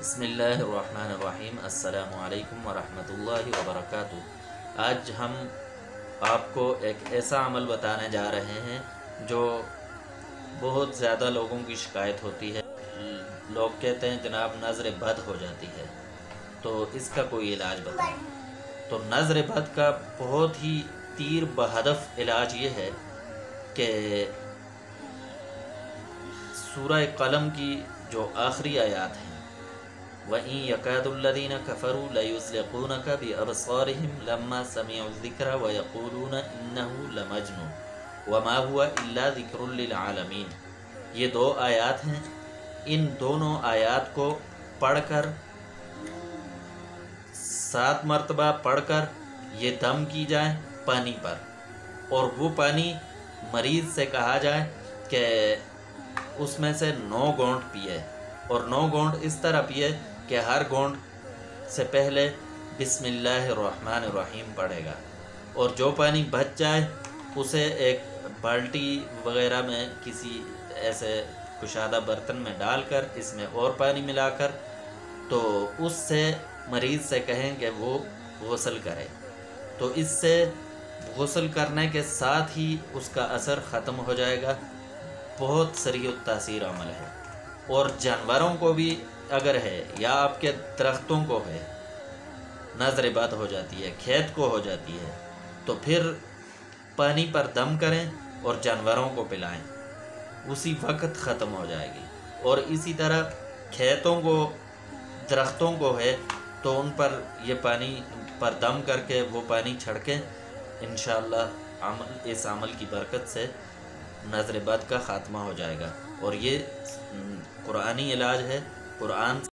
بسم اللہ الرحمن الرحیم۔ السلام علیکم ورحمۃ اللہ وبرکاتہ۔ آج ہم آپ کو ایک ایسا عمل بتانے جا رہے ہیں جو بہت زیادہ لوگوں کی شکایت ہوتی ہے۔ لوگ کہتے ہیں جناب نظر بد ہو جاتی ہے، تو اس کا کوئی علاج بتائیں۔ تو نظر بد کا بہت ہی تیر بہدف علاج یہ ہے کہ سورہ قلم کی جو آخری آیات ہیں، وَإِن يَكَادُ الَّذِينَ كَفَرُوا لَيُزْلِقُونَكَ بِأَبْصَارِهِمْ لَمَّا سَمِعُوا الذِّكْرَ وَيَقُولُونَ إِنَّهُ لَمَجْنُونٌ وَمَا هُوَ إِلَّا ذِكْرٌ لِّلْعَالَمِينَ۔ یہ دو آیات ہیں، ان دونوں آیات کو پڑھ کر 7 مرتبہ پڑھ کر یہ دم کی جائے پانی پر، اور وہ پانی مریض سے کہا جائے کہ اس میں سے 9 گھونٹ پیے، اور 9 گھونٹ اس طرح پیے کہ ہر گھونٹ سے پہلے بسم اللہ الرحمن الرحیم پڑھے گا، اور جو پانی بچ جائے اسے ایک بالٹی وغیرہ میں کسی ایسے کشادہ برتن میں ڈال کر اس میں اور پانی ملا کر تو اس سے مریض سے کہیں کہ وہ غسل کرے، تو اس سے غسل کرنے کے ساتھ ہی اس کا اثر ختم ہو جائے گا۔ بہت سریع التاثیر عمل ہے، اور جانوروں کو بھی اگر ہے یا آپ کے درختوں کو ہے نظر بد ہو جاتی ہے، کھیت کو ہو جاتی ہے، تو پھر پانی پر دم کریں اور جانوروں کو پلائیں، اسی وقت ختم ہو جائے گی۔ اور اسی طرح کھیتوں کو درختوں کو ہے تو ان پر یہ پانی پر دم کر کے وہ پانی چھڑکیں، انشاءاللہ اس عمل کی برکت سے نظر بد کا خاتمہ ہو جائے گا۔ اور یہ قرآنی علاج ہے، قرآن